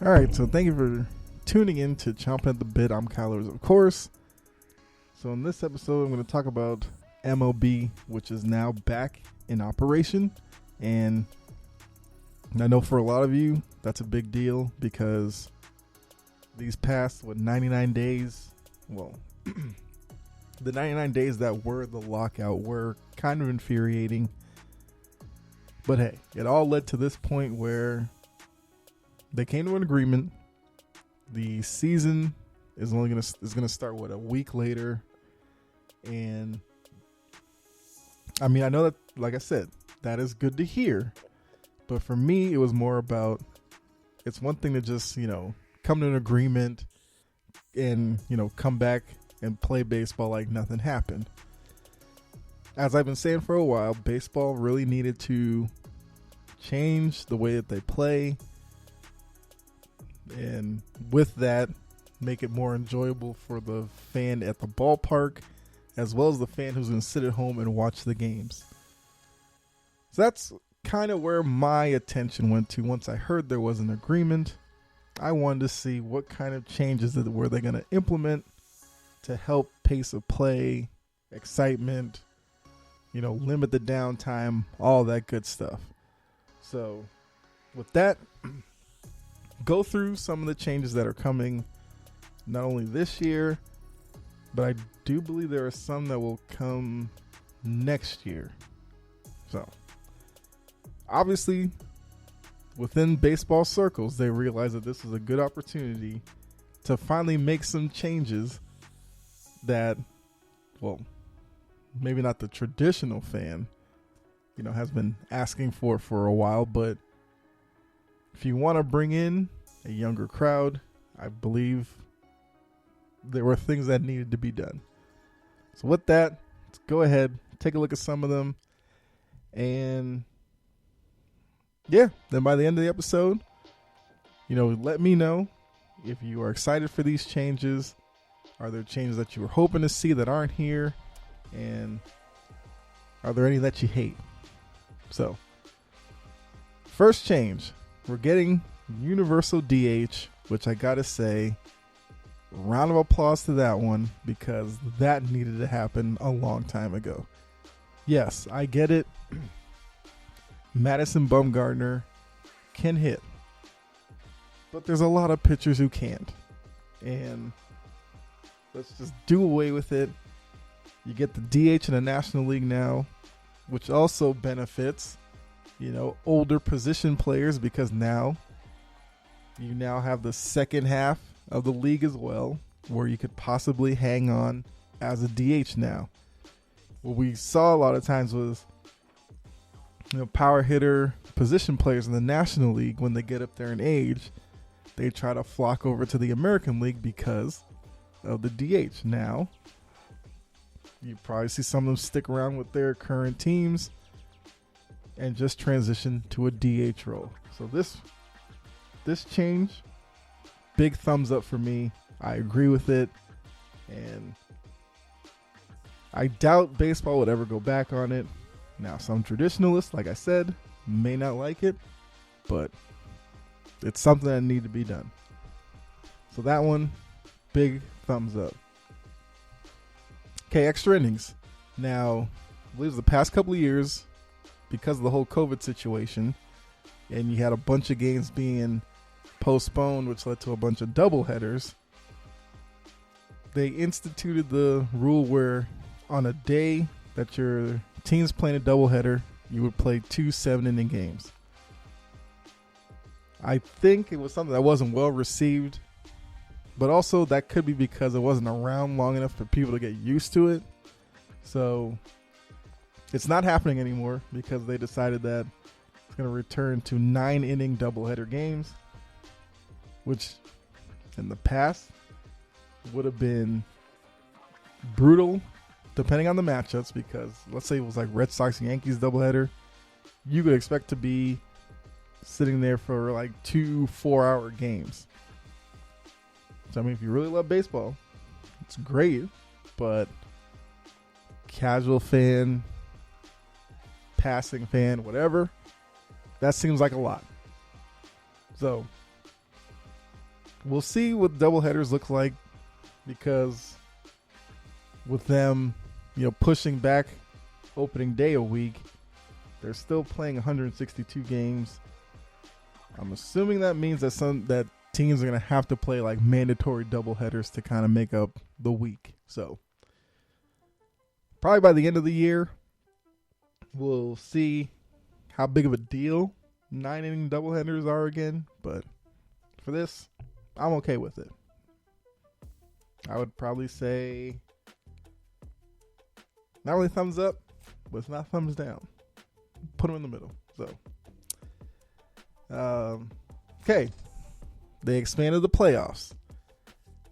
All right, so thank you for tuning in to Chomping at the Bit. I'm Kyler, of course. So in this episode, I'm going to talk about MLB, which is now back in operation. And I know for a lot of you, that's a big deal because these past, 99 days, the 99 days that were the lockout were kind of infuriating. But hey, it all led to this point where they came to an agreement. The season is going to start a week later, and I mean, I know that, like I said, that is good to hear, but for me, it was more about, it's one thing to just come to an agreement and come back and play baseball like nothing happened. As I've been saying for a while, baseball really needed to change the way that they play. And with that, make it more enjoyable for the fan at the ballpark, as well as the fan who's going to sit at home and watch the games. So that's kind of where my attention went to once I heard there was an agreement. I wanted to see what kind of changes were they going to implement to help pace of play, excitement, limit the downtime, all that good stuff. So with that, go through some of the changes that are coming not only this year, but I do believe there are some that will come next year. So obviously within baseball circles, they realize that this is a good opportunity to finally make some changes that, maybe not the traditional fan, has been asking for a while, but if you want to bring in a younger crowd, I believe there were things that needed to be done. So with that, let's go ahead, take a look at some of them. And yeah, then by the end of the episode, let me know if you are excited for these changes. Are there changes that you were hoping to see that aren't here? And are there any that you hate? So, first change. We're getting universal DH, which I gotta say, round of applause to that one, because that needed to happen a long time ago. Yes, I get it. Madison Bumgarner can hit, but there's a lot of pitchers who can't. And let's just do away with it. You get the DH in the National League now, which also benefits older position players, because now you have the second half of the league as well, where you could possibly hang on as a DH now. What we saw a lot of times was, power hitter position players in the National League, when they get up there in age, they try to flock over to the American League because of the DH. Now, you probably see some of them stick around with their current teams and just transition to a DH role. So this change, big thumbs up for me. I agree with it. And I doubt baseball would ever go back on it. Now, some traditionalists, like I said, may not like it, but it's something that needs to be done. So that one, big thumbs up. Okay, extra innings. Now, I believe the past couple of years, because of the whole COVID situation, and you had a bunch of games being postponed, which led to a bunch of doubleheaders, they instituted the rule where on a day that your team's playing a doubleheader, you would play 2 7-inning games. I think it was something that wasn't well received, but also that could be because it wasn't around long enough for people to get used to it. So it's not happening anymore because they decided that it's going to return to 9-inning doubleheader games, which in the past would have been brutal depending on the matchups, because let's say it was like Red Sox Yankees doubleheader, you could expect to be sitting there for like 2 4-hour games. So I mean, if you really love baseball, it's great, but casual fan, passing fan, whatever, that seems like a lot. So we'll see what doubleheaders look like, because with them, pushing back opening day a week, they're still playing 162 games. I'm assuming that means that teams are going to have to play like mandatory doubleheaders to kind of make up the week. So probably by the end of the year, we'll see how big of a deal 9-inning doubleheaders are again. But for this, I'm okay with it. I would probably say not really thumbs up, but it's not thumbs down. Put them in the middle. So, okay. They expanded the playoffs.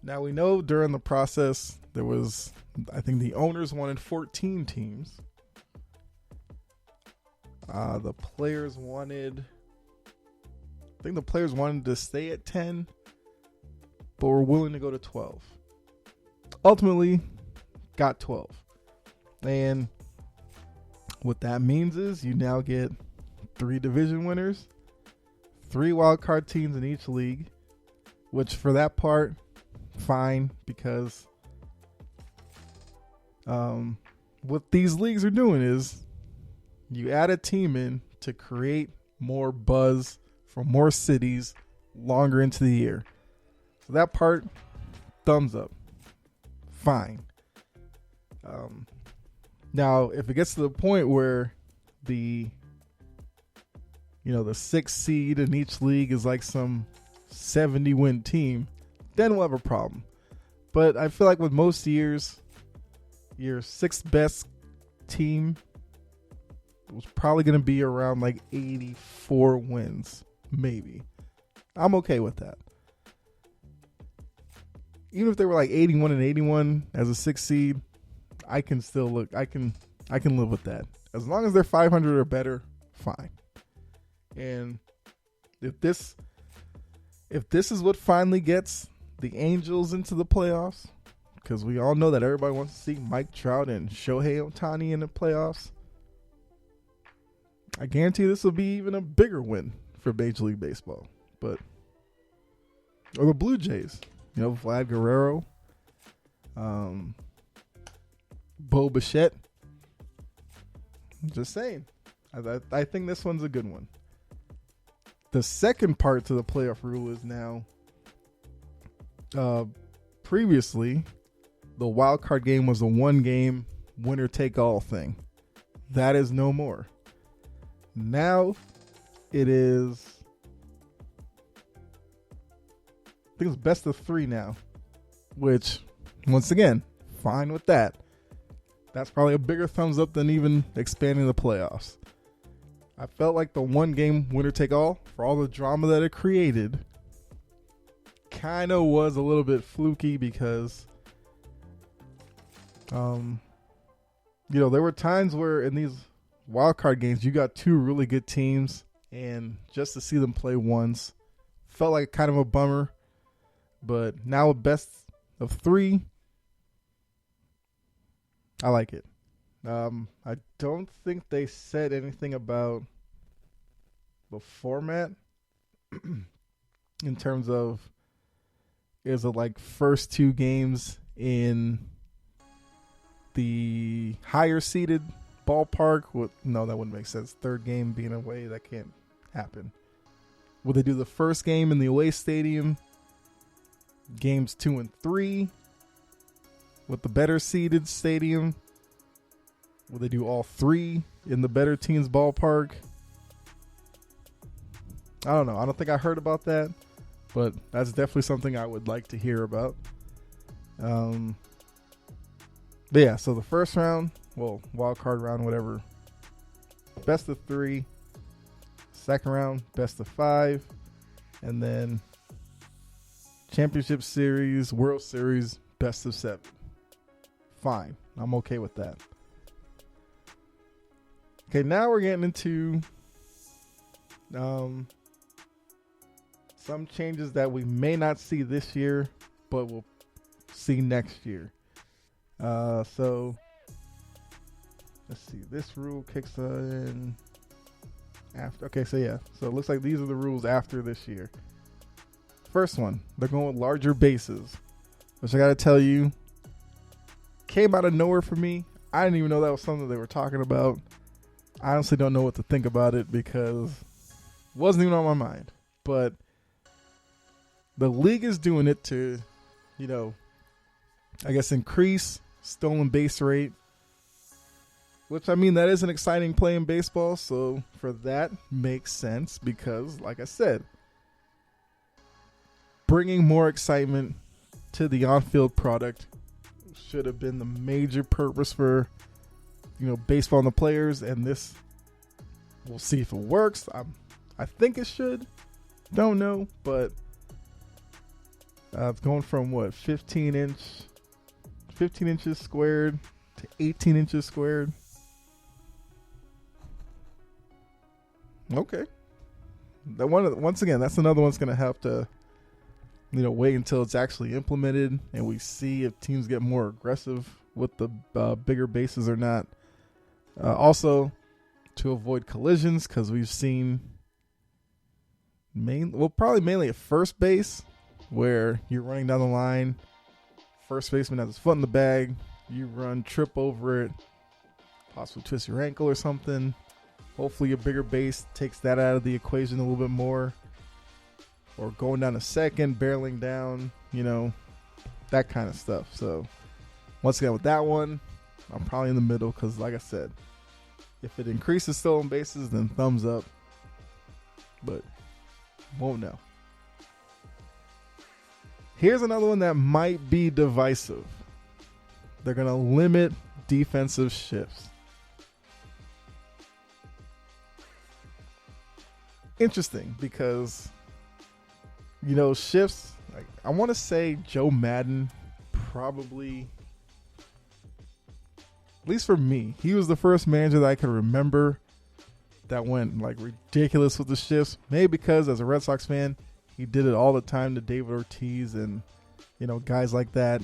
Now we know during the process there was, I think the owners wanted 14 teams. The players wanted to stay at 10, but were willing to go to 12. Ultimately, got 12. And what that means is you now get 3 division winners, 3 wild card teams in each league, which for that part, fine, because what these leagues are doing is you add a team in to create more buzz from more cities longer into the year. So that part, thumbs up. Fine. Now, if it gets to the point where the 6th seed in each league is like some 70-win team, then we'll have a problem. But I feel like with most years, your 6th best team was probably going to be around like 84 wins, maybe. I'm okay with that. Even if they were like 81-81 as a 6th seed, I can live with that. As long as they're 500 or better, fine. And if this is what finally gets the Angels into the playoffs, because we all know that everybody wants to see Mike Trout and Shohei Ohtani in the playoffs, I guarantee this will be even a bigger win for Major League Baseball. Or the Blue Jays, Vlad Guerrero, Bo Bichette. Just saying. I think this one's a good one. The second part to the playoff rule is now, previously, the wild card game was a 1-game winner-take-all thing. That is no more. Now, it is, I think it's best of 3 now, which, once again, fine with that. That's probably a bigger thumbs up than even expanding the playoffs. I felt like the 1-game winner-take-all, for all the drama that it created, kind of was a little bit fluky because, there were times where in these wild card games, you got 2 really good teams, and just to see them play once felt like kind of a bummer. But now with best of 3, I like it. I don't think they said anything about the format in terms of, is it like first 2 games in the higher seeded ballpark? No, that wouldn't make sense. 3rd game being away, that can't happen. Will they do the first game in the away stadium, games 2 and 3 with the better seeded stadium? Will they do all 3 in the better team's ballpark? I don't know. I don't think I heard about that, but that's definitely something I would like to hear about. But yeah, so the first round, wild card round, whatever, best of 3. Second round, best of 5. And then Championship Series, World Series, best of 7. Fine. I'm okay with that. Okay, now we're getting into some changes that we may not see this year, but we'll see next year. So let's see. This rule kicks in after. Okay, so yeah. So it looks like these are the rules after this year. First one, they're going with larger bases, which I got to tell you, came out of nowhere for me. I didn't even know that was something they were talking about. I honestly don't know what to think about it because it wasn't even on my mind. But the league is doing it to, I guess increase stolen base rate, which, I mean, that is an exciting play in baseball. So for that makes sense because, like I said, bringing more excitement to the on-field product should have been the major purpose for, baseball and the players. And this, we'll see if it works. I think it should. Don't know, but it's going from 15 inches squared to 18 inches squared. Okay. That one, once again, that's another one's going to have to, wait until it's actually implemented and we see if teams get more aggressive with the bigger bases or not. Also, to avoid collisions, because we've seen probably mainly at first base, where you're running down the line, first baseman has his foot in the bag, you trip over it, possibly twist your ankle or something. Hopefully a bigger base takes that out of the equation a little bit more. Or going down to second, barreling down, that kind of stuff. So, once again, with that one, I'm probably in the middle because, like I said, if it increases stolen bases, then thumbs up. But won't know. Here's another one that might be divisive. They're going to limit defensive shifts. Interesting because, shifts, like, I want to say Joe Madden probably, at least for me, he was the first manager that I could remember that went ridiculous with the shifts. Maybe because as a Red Sox fan, he did it all the time to David Ortiz and, guys like that.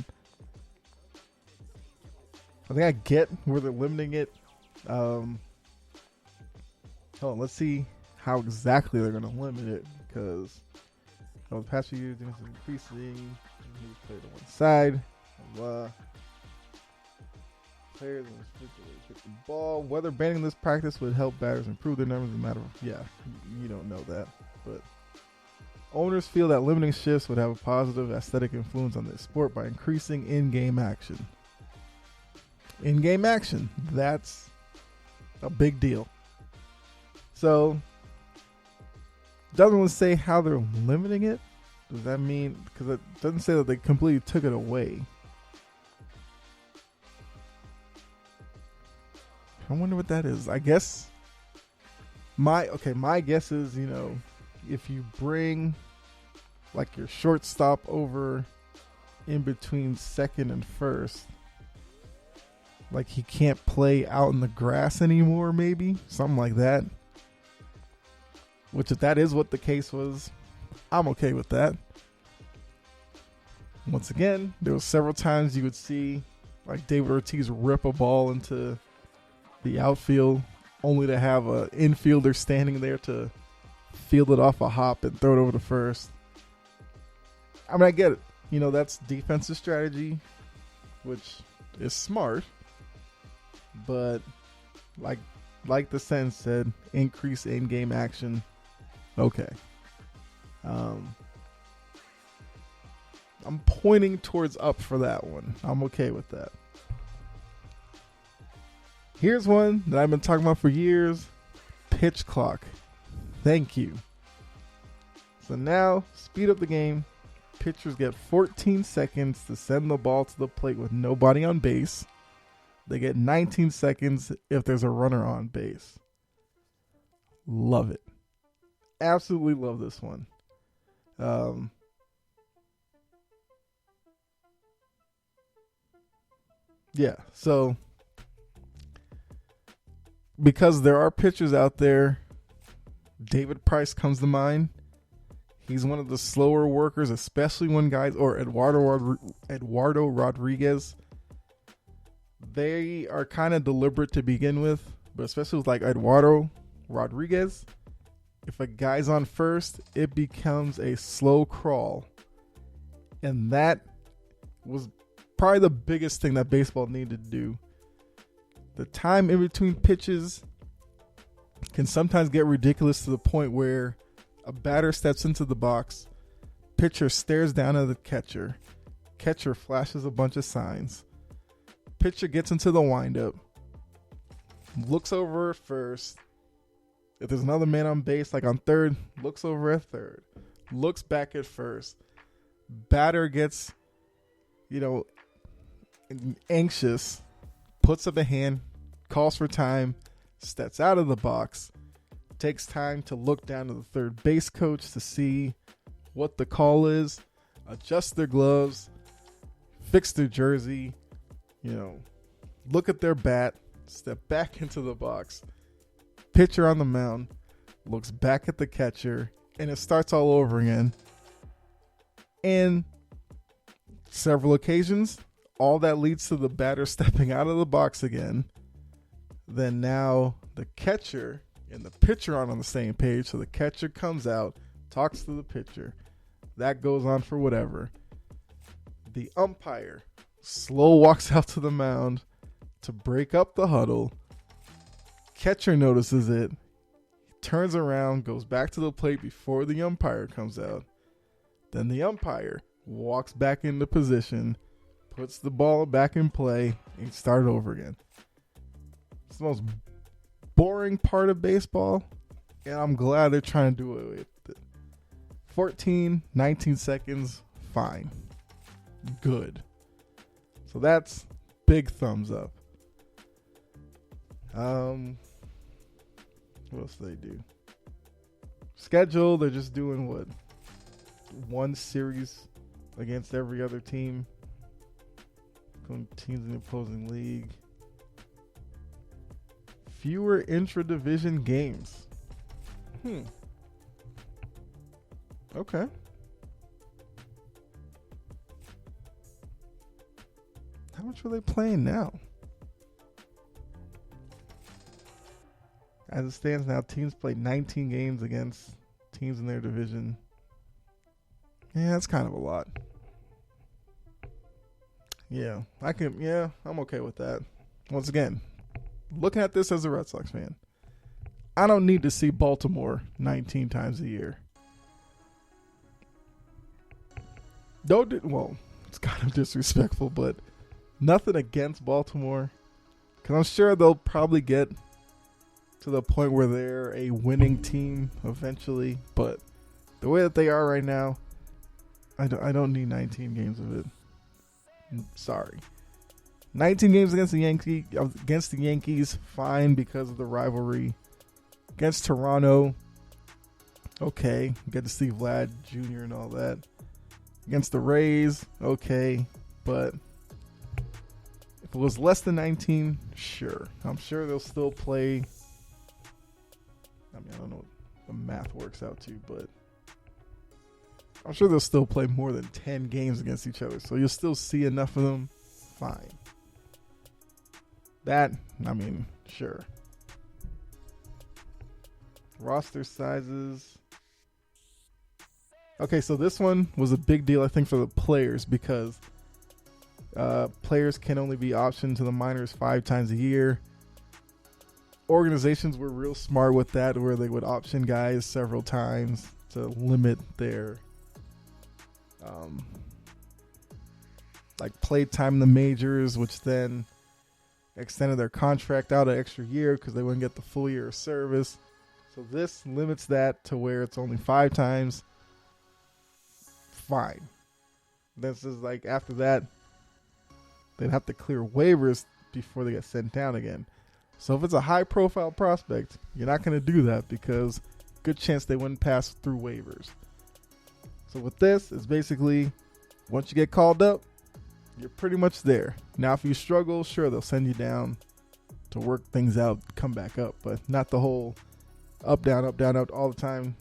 I think I get where they're limiting it. Hold on, let's see how exactly they're going to limit it because the past few years, defense is increasing. Moves play to one side. Blah. Players hit the ball. Whether banning this practice would help batters improve their numbers is a matter of, you don't know that. But owners feel that limiting shifts would have a positive aesthetic influence on the sport by increasing in-game action. In-game action, that's a big deal. So, doesn't really say how they're limiting it. Does that mean, because it doesn't say that they completely took it away. I wonder what that is. I guess my guess is, if you bring your shortstop over in between second and first, he can't play out in the grass anymore, maybe something like that. Which, if that is what the case was, I'm okay with that. Once again, there were several times you would see David Ortiz rip a ball into the outfield only to have an infielder standing there to field it off a hop and throw it over to first. I mean, I get it. That's defensive strategy, which is smart. But like the sentence said, increase in-game action. Okay. I'm pointing towards up for that one. I'm okay with that. Here's one that I've been talking about for years. Pitch clock. Thank you. So now, speed up the game. Pitchers get 14 seconds to send the ball to the plate with nobody on base. They get 19 seconds if there's a runner on base. Love it. Absolutely love this one. So because there are pitchers out there, David Price comes to mind. He's one of the slower workers, especially when guys, or Eduardo Rodriguez, they are kind of deliberate to begin with, but especially with Eduardo Rodriguez, if a guy's on first, it becomes a slow crawl. And that was probably the biggest thing that baseball needed to do. The time in between pitches can sometimes get ridiculous to the point where a batter steps into the box, pitcher stares down at the catcher, catcher flashes a bunch of signs, pitcher gets into the windup, looks over at first. If there's another man on base, like on third, looks over at third, looks back at first. Batter gets, anxious, puts up a hand, calls for time, steps out of the box, takes time to look down to the third base coach to see what the call is, adjust their gloves, fix their jersey, look at their bat, step back into the box. Pitcher on the mound looks back at the catcher, and it starts all over again. And several occasions, all that leads to the batter stepping out of the box again. Then now the catcher and the pitcher aren't on the same page, so the catcher comes out, talks to the pitcher. That goes on for whatever. The umpire slow walks out to the mound to break up the huddle. Catcher notices it, turns around, goes back to the plate before the umpire comes out. Then the umpire walks back into position, puts the ball back in play, and start over again. It's the most boring part of baseball, and I'm glad they're trying to do it with it. 14, 19 seconds, fine. Good. So that's big thumbs up. What else do they do? Schedule, they're just doing what? One series against every other team. Teams in the opposing league. Fewer intra-division games. Okay. How much are they playing now? As it stands now, teams play 19 games against teams in their division. Yeah, that's kind of a lot. Yeah, I'm okay with that. Once again, looking at this as a Red Sox fan, I don't need to see Baltimore 19 times a year. It's kind of disrespectful, but nothing against Baltimore, because I'm sure they'll probably get to the point where they're a winning team eventually, but the way that they are right now, I don't need 19 games of it. Sorry. 19 games against the Yankees, fine because of the rivalry. Against Toronto, okay, get to see Vlad Jr. and all that. Against the Rays, okay, but if it was less than 19, sure. I'm sure they'll still play. I don't know what the math works out to, but I'm sure they'll still play more than 10 games against each other. So you'll still see enough of them. Fine. That, sure. Roster sizes. Okay, so this one was a big deal, I think, for the players because players can only be optioned to the minors 5 times a year. Organizations were real smart with that, where they would option guys several times to limit their play time in the majors, which then extended their contract out an extra year because they wouldn't get the full year of service. So this limits that to where it's only 5 times. Fine. This is after that, they'd have to clear waivers before they get sent down again. So if it's a high profile prospect, you're not going to do that because good chance they wouldn't pass through waivers. So with this, it's basically once you get called up, you're pretty much there. Now if you struggle, sure, they'll send you down to work things out, come back up, but not the whole up, down, all the time.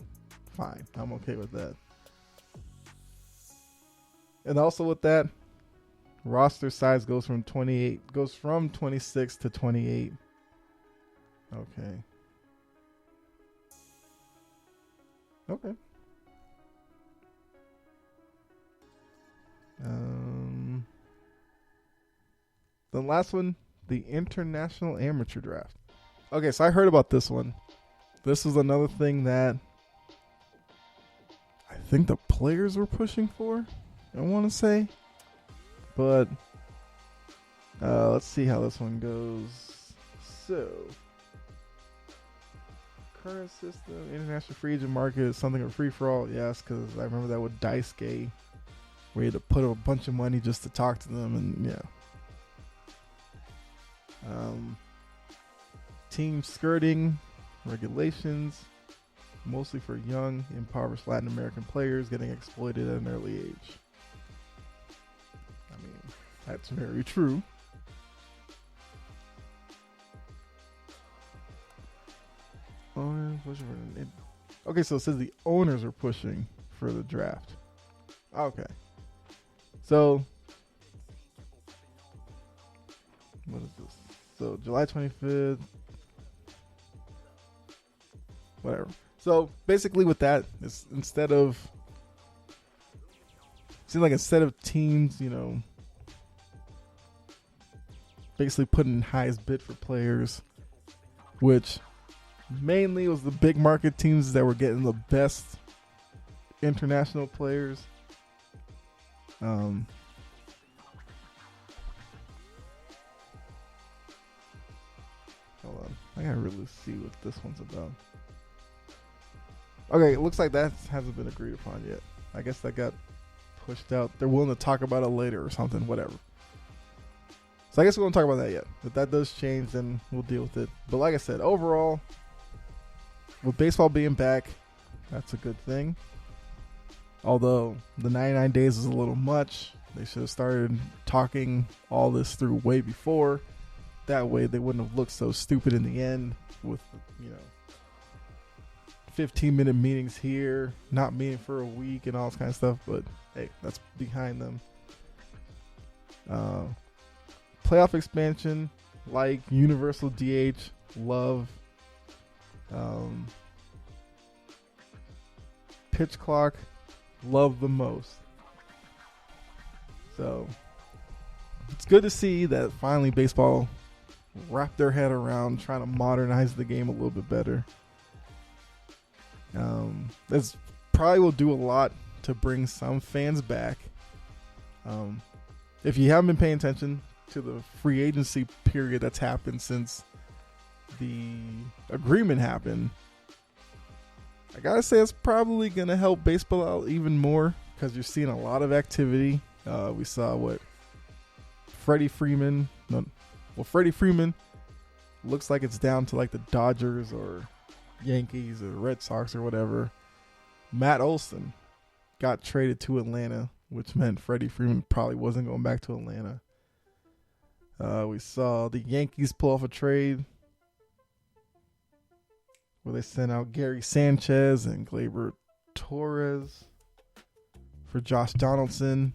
Fine. I'm okay with that. And also with that, roster size goes from 26 to 28. Okay. Okay. The last one, the International Amateur Draft. Okay, so I heard about this one. This was another thing that I think the players were pushing for, I want to say. But let's see how this one goes. So, current system, international free agent market is something of free-for-all. Yes, because I remember that with Dice Gay, where you had to put a bunch of money just to talk to them, and yeah. Team skirting regulations, mostly for young, impoverished Latin American players getting exploited at an early age. I mean, that's very true. Okay, so it says the owners are pushing for the draft. Okay. So, what is this? So, July 25th. Whatever. So, basically with that, it's instead of teams, basically putting highest bid for players, which mainly was the big market teams that were getting the best international players. Hold on. I gotta really see what this one's about. Okay, it looks like that hasn't been agreed upon yet. I guess that got pushed out. They're willing to talk about it later or something, whatever. So I guess we won't talk about that yet. If that does change, then we'll deal with it. But like I said, overall, with baseball being back, that's a good thing. Although the 99 days is a little much. They should have started talking all this through way before. That way they wouldn't have looked so stupid in the end with, 15-minute meetings here, not meeting for a week and all this kind of stuff. But hey, that's behind them. Playoff expansion, like universal DH, love. Pitch clock, love the most. So it's good to see that finally baseball wrapped their head around trying to modernize the game a little bit better. This probably will do a lot to bring some fans back. If you haven't been paying attention to the free agency period that's happened since the agreement happened, I gotta say it's probably gonna help baseball out even more because you're seeing a lot of activity. We saw Freddie Freeman looks like it's down to like the Dodgers or Yankees or Red Sox or whatever. Matt Olson got traded to Atlanta, which meant Freddie Freeman probably wasn't going back to Atlanta. We saw the Yankees pull off a trade where they sent out Gary Sanchez and Gleyber Torres for Josh Donaldson.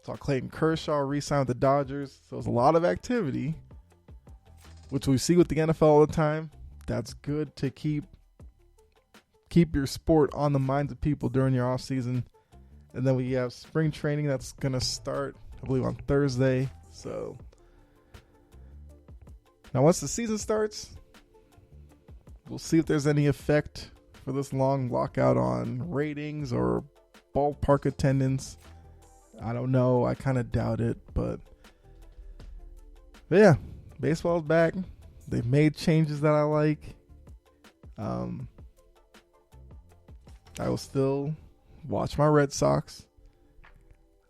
Saw Clayton Kershaw re-sign with the Dodgers. So there's a lot of activity, which we see with the NFL all the time. That's good to keep your sport on the minds of people during your off season. And then we have spring training that's going to start, I believe, on Thursday. So now once the season starts, we'll see if there's any effect for this long lockout on ratings or ballpark attendance. I don't know. I kind of doubt it. But yeah, baseball's back. They've made changes that I like. I will still watch my Red Sox.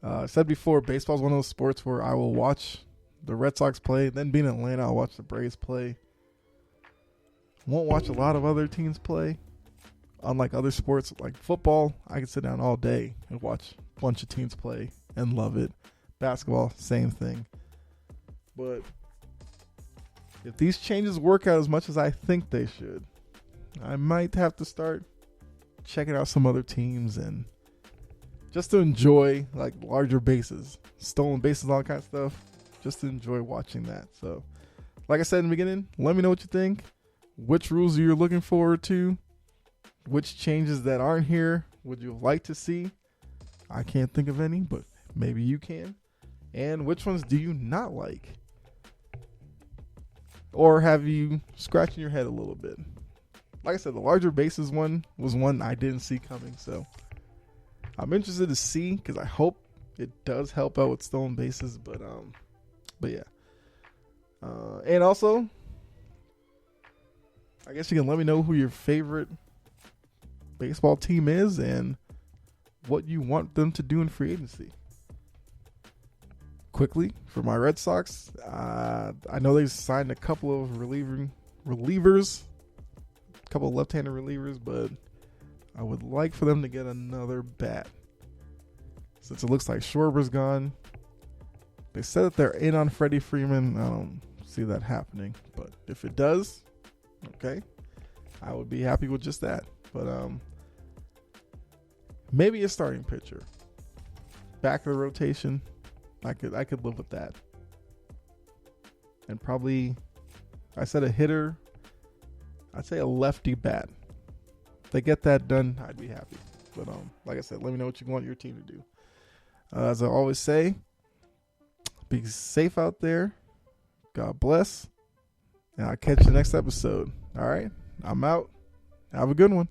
I said before, baseball is one of those sports where I will watch the Red Sox play. Then being in Atlanta, I'll watch the Braves play. Won't watch a lot of other teams play. Unlike other sports like football, I can sit down all day and watch a bunch of teams play and love it. Basketball, same thing. But if these changes work out as much as I think they should, I might have to start checking out some other teams and just to enjoy like larger bases, stolen bases, all that kind of stuff. Just to enjoy watching that. So, like I said in the beginning, let me know what you think. which rules are you looking forward to? Which changes that aren't here would you like to see? I can't think of any, but maybe you can. And which ones do you not like? Or have you scratching your head a little bit? Like I said, the larger bases one was one I didn't see coming. So I'm interested to see, because I hope it does help out with stolen bases. But yeah. And also, I guess you can let me know who your favorite baseball team is and what you want them to do in free agency. Quickly, for my Red Sox, I know they signed a couple of relievers, a couple of left-handed relievers, but I would like for them to get another bat. Since it looks like Schwarber's gone, they said that they're in on Freddie Freeman. I don't see that happening, but if it does, okay, I would be happy with just that. But maybe a starting pitcher, back of the rotation. I could live with that. And probably, I said a hitter, I'd say a lefty bat. If they get that done, I'd be happy. But like I said, let me know what you want your team to do. As I always say, be safe out there. God bless. And I'll catch you next episode. All right, I'm out. Have a good one.